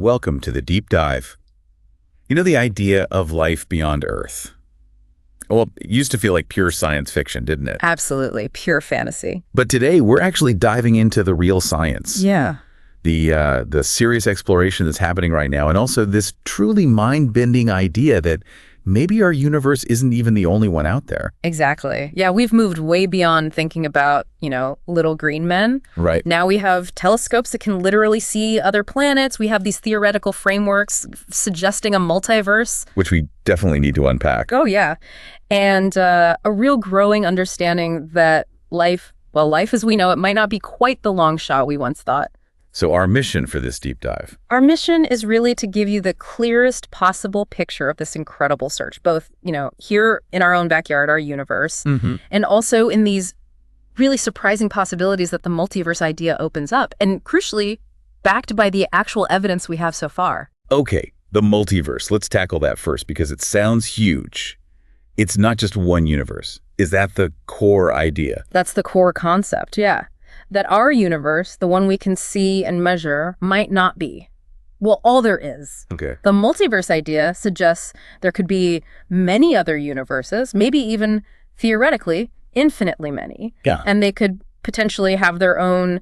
welcome to the Deep Dive. You know, the idea of life beyond Earth. Well, it used to feel like pure science fiction, didn't it? Absolutely. Pure fantasy. But today, we're actually diving into the real science. Yeah. The serious exploration that's happening right now, and also this truly mind-bending idea that maybe our universe isn't even the only one out there. Exactly. Yeah, we've moved way beyond thinking about, little green men. Right. Now we have telescopes that can literally see other planets. We have these theoretical frameworks suggesting a multiverse. Which we definitely need to unpack. Oh, yeah. And a real growing understanding that life as we know it might not be quite the long shot we once thought. So our mission for this deep dive? Our mission is really to give you the clearest possible picture of this incredible search, both, here in our own backyard, our universe, and also in these really surprising possibilities that the multiverse idea opens up, and crucially, backed by the actual evidence we have so far. Okay, the multiverse. Let's tackle that first because it sounds huge. It's not just one universe. Is that the core idea? That's the core concept, yeah. That our universe, the one we can see and measure, might not be. Well, all there is. Okay. The multiverse idea suggests there could be many other universes, maybe even theoretically, infinitely many. Yeah. And they could potentially have their own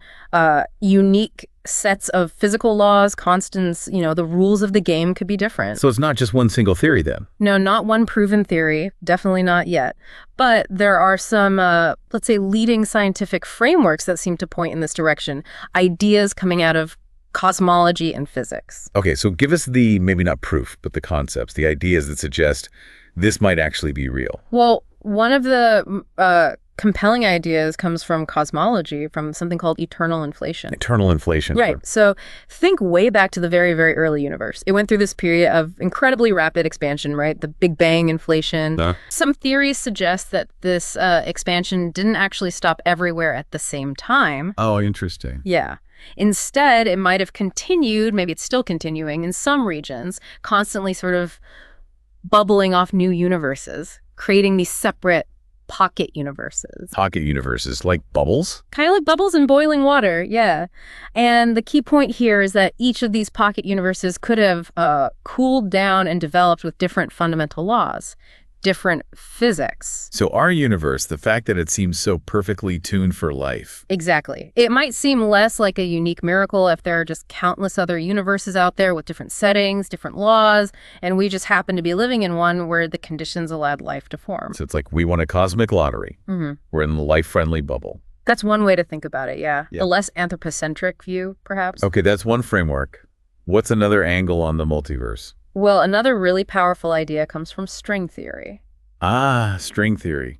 unique sets of physical laws, constants, the rules of the game could be different. So it's not just one single theory then? No, not one proven theory, definitely not yet. But there are some, let's say, leading scientific frameworks that seem to point in this direction, ideas coming out of cosmology and physics. Okay, so give us the, maybe not proof, but the concepts, the ideas that suggest this might actually be real. Well, one of the compelling ideas comes from cosmology, from something called eternal inflation. Eternal inflation. Right. So think way back to the very, very early universe. It went through this period of incredibly rapid expansion, right? The Big Bang inflation. Some theories suggest that this expansion didn't actually stop everywhere at the same time. Oh, interesting. Yeah. Instead, it might have continued, maybe it's still continuing in some regions, constantly sort of bubbling off new universes, creating these separate pocket universes. Pocket universes, like bubbles? Kind of like bubbles in boiling water, yeah. And the key point here is that each of these pocket universes could have cooled down and developed with different fundamental laws, different physics. So our universe, the fact that it seems so perfectly tuned for life. Exactly. It might seem less like a unique miracle if there are just countless other universes out there with different settings, different laws, and we just happen to be living in one where the conditions allowed life to form. So it's like we won a cosmic lottery. We're in the life-friendly bubble. That's one way to think about it, yeah. The less anthropocentric view, perhaps. Okay, that's one framework. What's another angle on the multiverse? Well, another really powerful idea comes from string theory. Ah, string theory.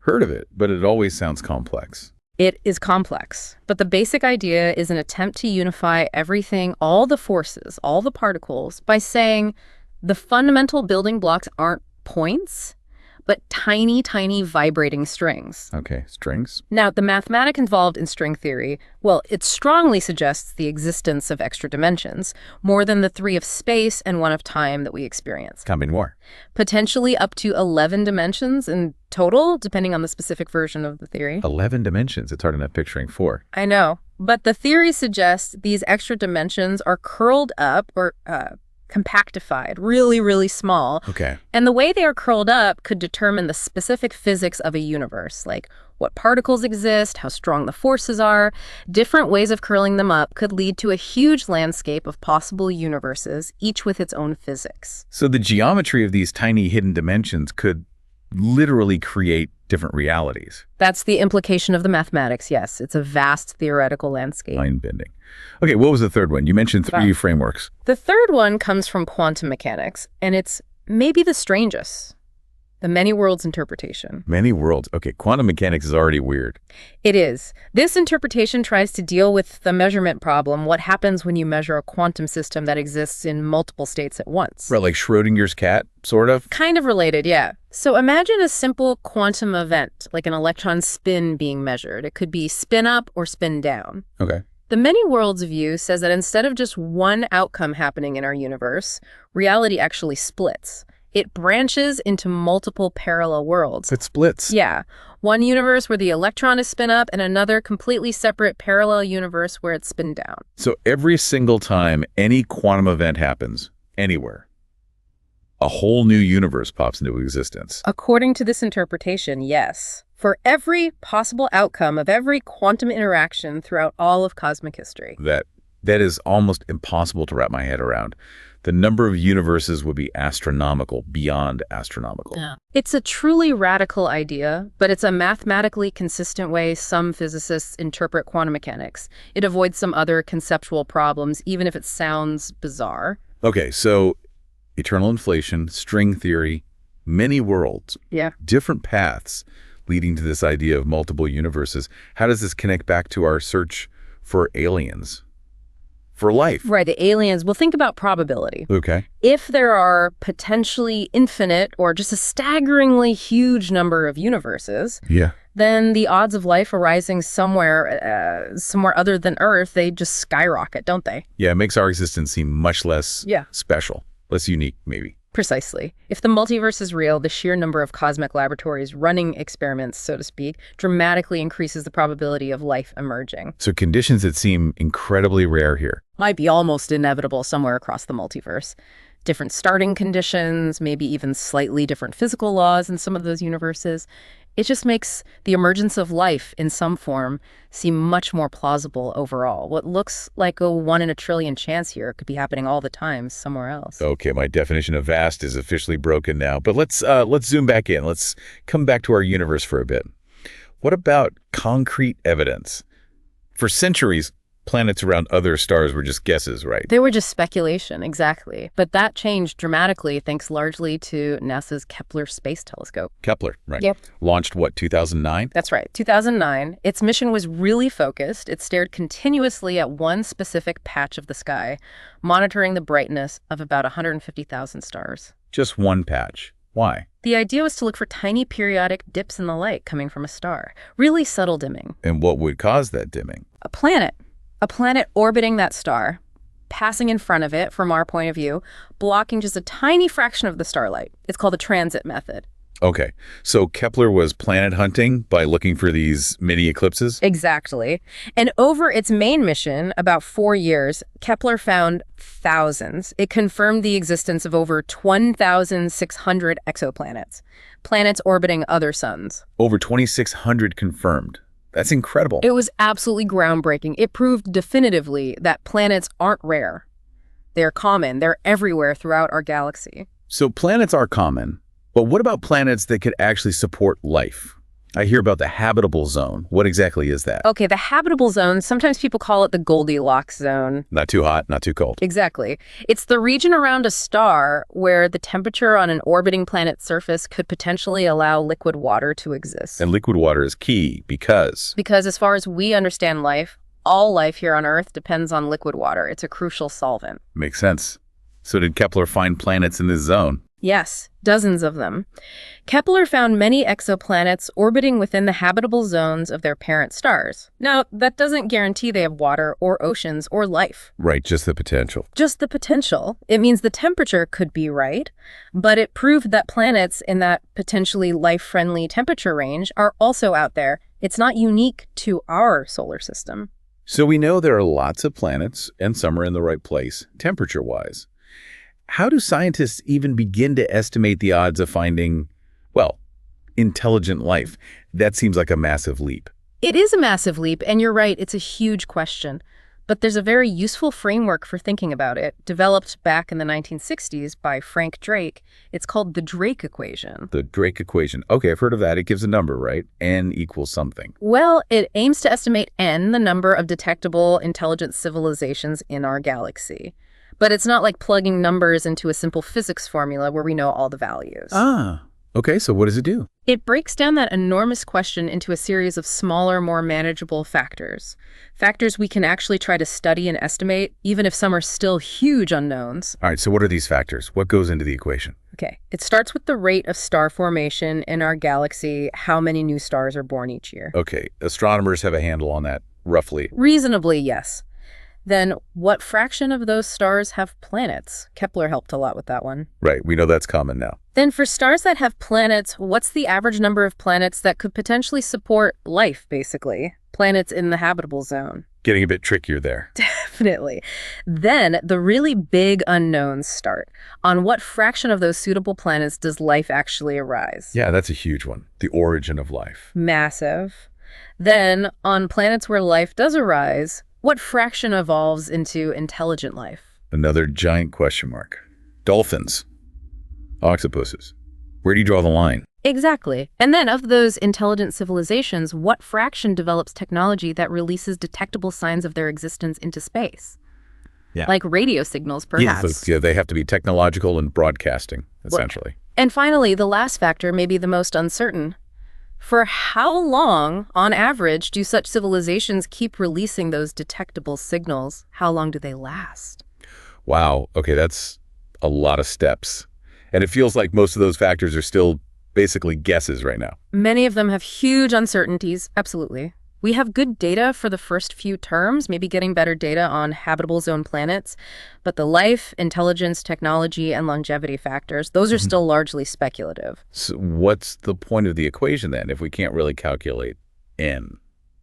Heard of it, but it always sounds complex. It is complex, but the basic idea is an attempt to unify everything, all the forces, all the particles, by saying the fundamental building blocks aren't points, but tiny, tiny vibrating strings. Okay, strings. Now, the mathematics involved in string theory, well, it strongly suggests the existence of extra dimensions, more than the 3 of space and 1 of time that we experience. Tell me more. Potentially up to 11 dimensions in total, depending on the specific version of the theory. 11 dimensions. It's hard enough picturing 4. I know, but the theory suggests these extra dimensions are curled up or compactified, really, really small. Okay. And the way they are curled up could determine the specific physics of a universe, like what particles exist, how strong the forces are. Different ways of curling them up could lead to a huge landscape of possible universes, each with its own physics. So the geometry of these tiny hidden dimensions could literally create different realities. That's the implication of the mathematics, yes. It's a vast theoretical landscape. Mind-bending. Okay, what was the third one? You mentioned 3 frameworks. The third one comes from quantum mechanics, and it's maybe the strangest. The many worlds interpretation. Many worlds. Okay, quantum mechanics is already weird. It is. This interpretation tries to deal with the measurement problem, what happens when you measure a quantum system that exists in multiple states at once. Right, like Schrodinger's cat, sort of? Kind of related, yeah. So imagine a simple quantum event, like an electron spin being measured. It could be spin up or spin down. Okay. The many worlds view says that instead of just one outcome happening in our universe, reality actually splits. It branches into multiple parallel worlds. It splits. Yeah. One universe where the electron is spin up and another completely separate parallel universe where it's spin down. So every single time any quantum event happens, anywhere, a whole new universe pops into existence. According to this interpretation, yes. For every possible outcome of every quantum interaction throughout all of cosmic history. That is almost impossible to wrap my head around. The number of universes would be astronomical, beyond astronomical. Yeah. It's a truly radical idea, but it's a mathematically consistent way some physicists interpret quantum mechanics. It avoids some other conceptual problems, even if it sounds bizarre. Okay, so eternal inflation, string theory, many worlds, different paths leading to this idea of multiple universes. How does this connect back to our search for aliens? For life. Right, the aliens. Well, think about probability. Okay. If there are potentially infinite or just a staggeringly huge number of universes, then the odds of life arising somewhere other than Earth, they just skyrocket, don't they? Yeah, it makes our existence seem much less special, less unique, maybe. Precisely. If the multiverse is real, the sheer number of cosmic laboratories running experiments, so to speak, dramatically increases the probability of life emerging. So conditions that seem incredibly rare here might be almost inevitable somewhere across the multiverse. Different starting conditions, maybe even slightly different physical laws in some of those universes. It just makes the emergence of life in some form seem much more plausible overall. What looks like a 1 in a trillion chance here could be happening all the time somewhere else. Okay, my definition of vast is officially broken now. But let's zoom back in. Let's come back to our universe for a bit. What about concrete evidence? For centuries, planets around other stars were just guesses, right? They were just speculation, exactly. But that changed dramatically thanks largely to NASA's Kepler Space Telescope. Kepler, right. Yep. Launched, what, 2009? That's right, 2009. Its mission was really focused. It stared continuously at one specific patch of the sky, monitoring the brightness of about 150,000 stars. Just one patch. Why? The idea was to look for tiny periodic dips in the light coming from a star. Really subtle dimming. And what would cause that dimming? A planet. A planet orbiting that star, passing in front of it from our point of view, blocking just a tiny fraction of the starlight. It's called the transit method. Okay, so Kepler was planet hunting by looking for these mini eclipses? Exactly. And over its main mission, about 4 years, Kepler found thousands. It confirmed the existence of over 1,600 exoplanets, planets orbiting other suns. Over 2,600 confirmed. That's incredible. It was absolutely groundbreaking. It proved definitively that planets aren't rare. They're common. They're everywhere throughout our galaxy. So planets are common, but what about planets that could actually support life? I hear about the habitable zone. What exactly is that? Okay, the habitable zone, sometimes people call it the Goldilocks zone. Not too hot, not too cold. Exactly. It's the region around a star where the temperature on an orbiting planet's surface could potentially allow liquid water to exist. And liquid water is key because? Because as far as we understand life, all life here on Earth depends on liquid water. It's a crucial solvent. Makes sense. So did Kepler find planets in this zone? Yes, dozens of them. Kepler found many exoplanets orbiting within the habitable zones of their parent stars. Now, that doesn't guarantee they have water or oceans or life. Right, just the potential. Just the potential. It means the temperature could be right, but it proved that planets in that potentially life-friendly temperature range are also out there. It's not unique to our solar system. So we know there are lots of planets, and some are in the right place, temperature-wise. How do scientists even begin to estimate the odds of finding, well, intelligent life? That seems like a massive leap. It is a massive leap, and you're right, it's a huge question. But there's a very useful framework for thinking about it, developed back in the 1960s by Frank Drake. It's called the Drake equation. The Drake equation. Okay, I've heard of that. It gives a number, right? N equals something. Well, it aims to estimate N, the number of detectable intelligent civilizations in our galaxy. But it's not like plugging numbers into a simple physics formula where we know all the values. Ah, okay, so what does it do? It breaks down that enormous question into a series of smaller, more manageable factors. Factors we can actually try to study and estimate, even if some are still huge unknowns. All right, so what are these factors? What goes into the equation? Okay, it starts with the rate of star formation in our galaxy, how many new stars are born each year. Okay, astronomers have a handle on that, roughly. Reasonably, yes. then what fraction of those stars have planets? Kepler helped a lot with that one. Right, we know that's common now. Then for stars that have planets, what's the average number of planets that could potentially support life, basically? Planets in the habitable zone. Getting a bit trickier there. Definitely. Then the really big unknowns start. On what fraction of those suitable planets does life actually arise? Yeah, that's a huge one. The origin of life. Massive. Then, on planets where life does arise, what fraction evolves into intelligent life? Another giant question mark. Dolphins. Octopuses. Where do you draw the line? Exactly. And then of those intelligent civilizations, what fraction develops technology that releases detectable signs of their existence into space? Yeah. Like radio signals, perhaps. Yeah, they have to be technological and broadcasting, essentially. And finally, the last factor may be the most uncertain. For how long, on average, do such civilizations keep releasing those detectable signals? How long do they last? Wow. Okay, that's a lot of steps. And it feels like most of those factors are still basically guesses right now. Many of them have huge uncertainties, absolutely. We have good data for the first few terms, maybe getting better data on habitable zone planets, but the life, intelligence, technology, and longevity factors, those are still largely speculative. So what's the point of the equation then if we can't really calculate n?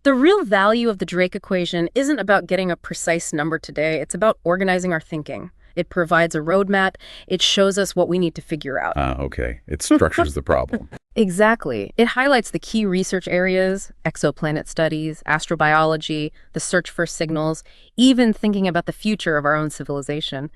The real value of the Drake equation isn't about getting a precise number today, it's about organizing our thinking. It provides a roadmap. It shows us what we need to figure out. Okay. It structures the problem. Exactly. It highlights the key research areas, exoplanet studies, astrobiology, the search for signals, even thinking about the future of our own civilization.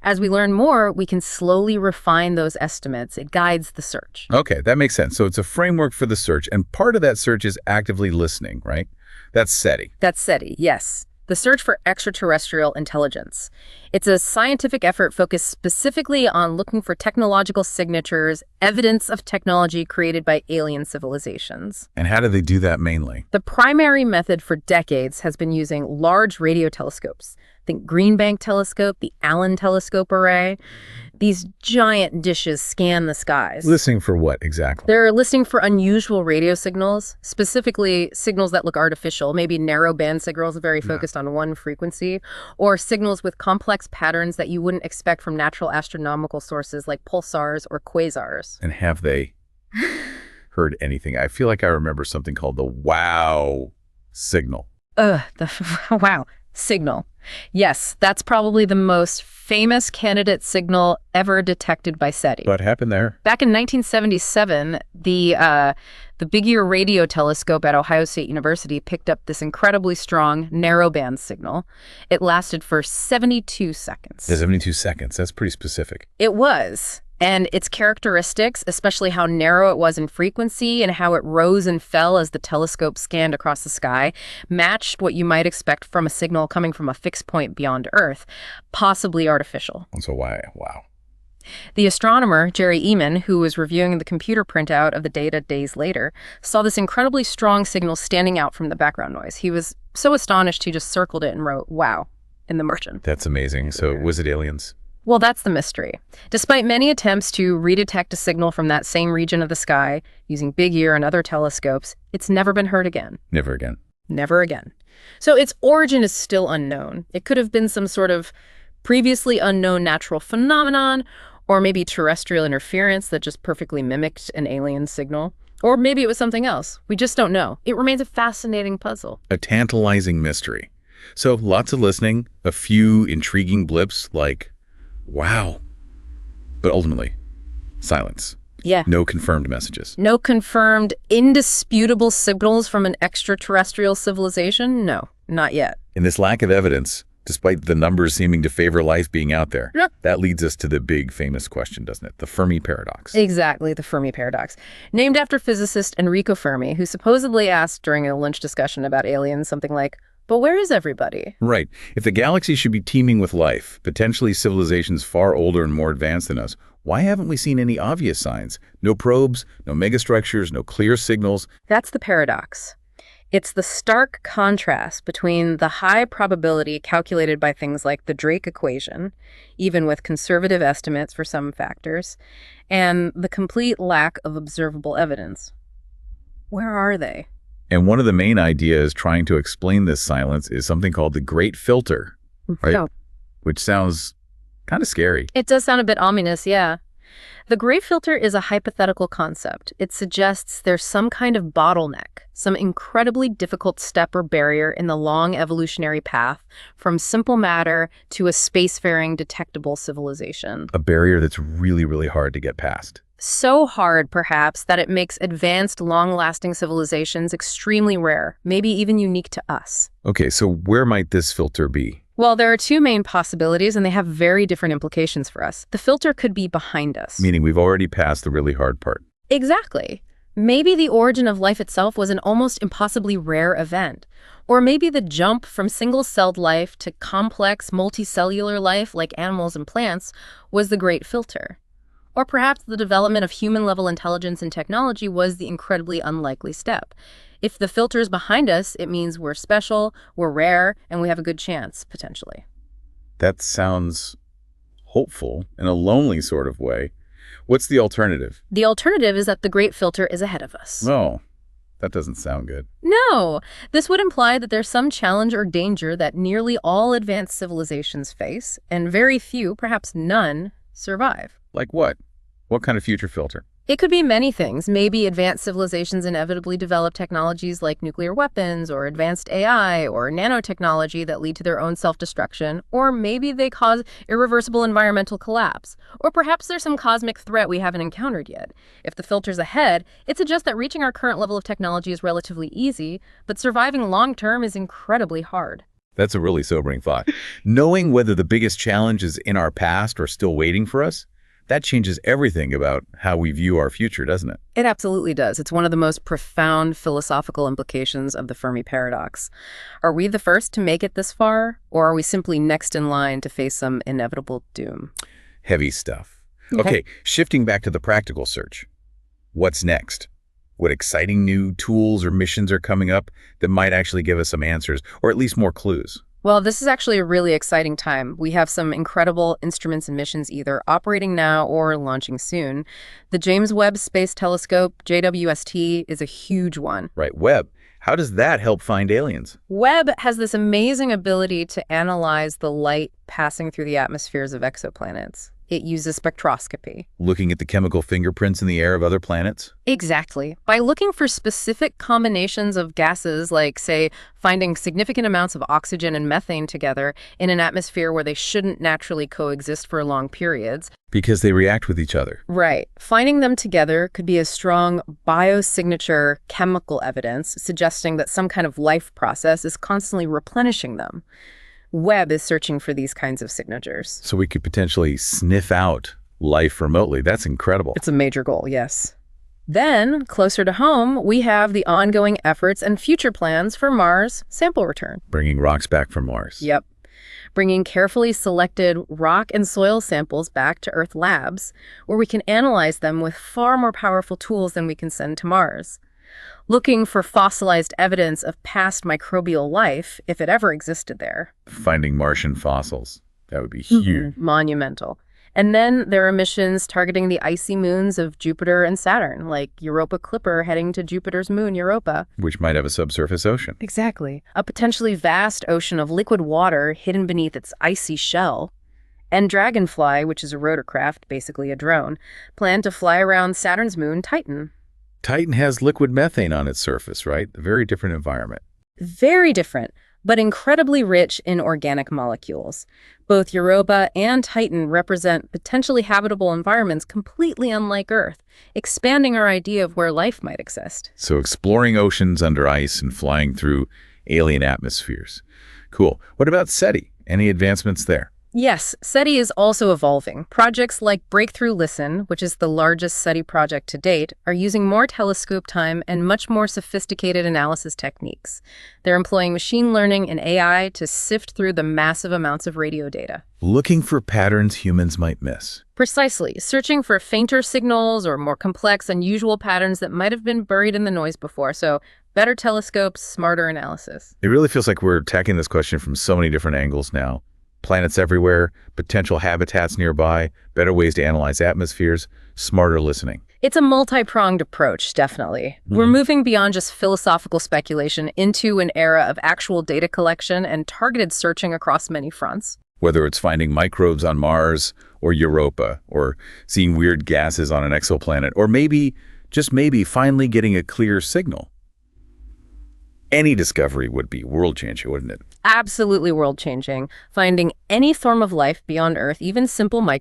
As we learn more, we can slowly refine those estimates. It guides the search. Okay, that makes sense. So it's a framework for the search, and part of that search is actively listening, right? That's SETI. That's SETI, yes. The search for extraterrestrial intelligence. It's a scientific effort focused specifically on looking for technological signatures, evidence of technology created by alien civilizations. And how do they do that mainly? The primary method for decades has been using large radio telescopes. Think Green Bank telescope, the Allen telescope array. These giant dishes scan the skies. Listening for what exactly? They're listening for unusual radio signals, specifically signals that look artificial, maybe narrowband signals very focused on one frequency, or signals with complex patterns that you wouldn't expect from natural astronomical sources like pulsars or quasars. And have they heard anything? I feel like I remember something called the wow signal. The wow signal. Yes, that's probably the most famous candidate signal ever detected by SETI. What happened there? Back in 1977, the Big Ear radio telescope at Ohio State University picked up this incredibly strong narrowband signal. It lasted for 72 seconds. 72 seconds. That's pretty specific. It was. And its characteristics, especially how narrow it was in frequency and how it rose and fell as the telescope scanned across the sky, matched what you might expect from a signal coming from a fixed point beyond Earth, possibly artificial. So why? Wow. The astronomer, Jerry Eman, who was reviewing the computer printout of the data days later, saw this incredibly strong signal standing out from the background noise. He was so astonished he just circled it and wrote, "Wow," in the margin. That's amazing. So was it aliens? Well, that's the mystery. Despite many attempts to redetect a signal from that same region of the sky using Big Ear and other telescopes, it's never been heard again. Never again. Never again. So its origin is still unknown. It could have been some sort of previously unknown natural phenomenon, or maybe terrestrial interference that just perfectly mimicked an alien signal. Or maybe it was something else. We just don't know. It remains a fascinating puzzle. A tantalizing mystery. So lots of listening, a few intriguing blips like, wow. But ultimately, silence. Yeah. No confirmed messages. No confirmed, indisputable signals from an extraterrestrial civilization? No, not yet. In this lack of evidence, despite the numbers seeming to favor life being out there, that leads us to the big famous question, doesn't it? The Fermi paradox. Exactly, the Fermi paradox. Named after physicist Enrico Fermi, who supposedly asked during a lunch discussion about aliens something like, "But where is everybody?" Right. If the galaxy should be teeming with life, potentially civilizations far older and more advanced than us, why haven't we seen any obvious signs? No probes, no megastructures, no clear signals. That's the paradox. It's the stark contrast between the high probability calculated by things like the Drake equation, even with conservative estimates for some factors, and the complete lack of observable evidence. Where are they? And one of the main ideas trying to explain this silence is something called the Great Filter, right? Yeah. Which sounds kind of scary. It does sound a bit ominous, yeah. The gray filter is a hypothetical concept. It suggests there's some kind of bottleneck, some incredibly difficult step or barrier in the long evolutionary path from simple matter to a spacefaring detectable civilization. A barrier that's really, really hard to get past. So hard, perhaps, that it makes advanced, long-lasting civilizations extremely rare, maybe even unique to us. Okay, so where might this filter be? Well, there are two main possibilities, and they have very different implications for us. The filter could be behind us. Meaning we've already passed the really hard part. Exactly. Maybe the origin of life itself was an almost impossibly rare event. Or maybe the jump from single-celled life to complex, multicellular life like animals and plants was the great filter. Or perhaps the development of human-level intelligence and technology was the incredibly unlikely step. If the filter is behind us, it means we're special, we're rare, and we have a good chance, potentially. That sounds hopeful in a lonely sort of way. What's the alternative? The alternative is that the great filter is ahead of us. No, that doesn't sound good. No, this would imply that there's some challenge or danger that nearly all advanced civilizations face, and very few, perhaps none, survive. Like what? What kind of future filter? It could be many things. Maybe advanced civilizations inevitably develop technologies like nuclear weapons or advanced AI or nanotechnology that lead to their own self-destruction, or maybe they cause irreversible environmental collapse. Or perhaps there's some cosmic threat we haven't encountered yet. If the filter's ahead, it suggests that reaching our current level of technology is relatively easy, but surviving long-term is incredibly hard. That's a really sobering thought. Knowing whether the biggest challenges in our past are still waiting for us, that changes everything about how we view our future, doesn't it? It absolutely does. It's one of the most profound philosophical implications of the Fermi paradox. Are we the first to make it this far, or are we simply next in line to face some inevitable doom? Heavy stuff. Okay, shifting back to the practical search. What's next? What exciting new tools or missions are coming up that might actually give us some answers, or at least more clues? Well, this is actually a really exciting time. We have some incredible instruments and missions either operating now or launching soon. The James Webb Space Telescope, JWST, is a huge one. Right, Webb. How does that help find aliens? Webb has this amazing ability to analyze the light passing through the atmospheres of exoplanets. It uses spectroscopy. Looking at the chemical fingerprints in the air of other planets? Exactly. By looking for specific combinations of gases, like, say, finding significant amounts of oxygen and methane together in an atmosphere where they shouldn't naturally coexist for long periods. Because they react with each other. Right. Finding them together could be a strong biosignature chemical evidence suggesting that some kind of life process is constantly replenishing them. Webb is searching for these kinds of signatures. So we could potentially sniff out life remotely. That's incredible. It's a major goal, yes. Then, closer to home, we have the ongoing efforts and future plans for Mars sample return. Bringing rocks back from Mars. Yep. Bringing carefully selected rock and soil samples back to Earth labs, where we can analyze them with far more powerful tools than we can send to Mars. Looking for fossilized evidence of past microbial life, if it ever existed there. Finding Martian fossils. That would be huge. Monumental. And then there are missions targeting the icy moons of Jupiter and Saturn, like Europa Clipper heading to Jupiter's moon, Europa. Which might have a subsurface ocean. Exactly. A potentially vast ocean of liquid water hidden beneath its icy shell. And Dragonfly, which is a rotorcraft, basically a drone, plan to fly around Saturn's moon, Titan. Titan has liquid methane on its surface, right? A very different environment. Very different, but incredibly rich in organic molecules. Both Europa and Titan represent potentially habitable environments completely unlike Earth, expanding our idea of where life might exist. So exploring oceans under ice and flying through alien atmospheres. Cool. What about SETI? Any advancements there? Yes, SETI is also evolving. Projects like Breakthrough Listen, which is the largest SETI project to date, are using more telescope time and much more sophisticated analysis techniques. They're employing machine learning and AI to sift through the massive amounts of radio data. Looking for patterns humans might miss. Precisely, searching for fainter signals or more complex, unusual patterns that might have been buried in the noise before. So better telescopes, smarter analysis. It really feels like we're attacking this question from so many different angles now. planets everywhere, potential habitats nearby, better ways to analyze atmospheres, smarter listening. It's a multi-pronged approach, definitely. We're moving beyond just philosophical speculation into an era of actual data collection and targeted searching across many fronts. Whether it's finding microbes on Mars or Europa, or seeing weird gases on an exoplanet, or maybe, just maybe, finally getting a clear signal. Any discovery would be world-changing, wouldn't it? Absolutely world-changing. Finding any form of life beyond Earth, even simple microbes,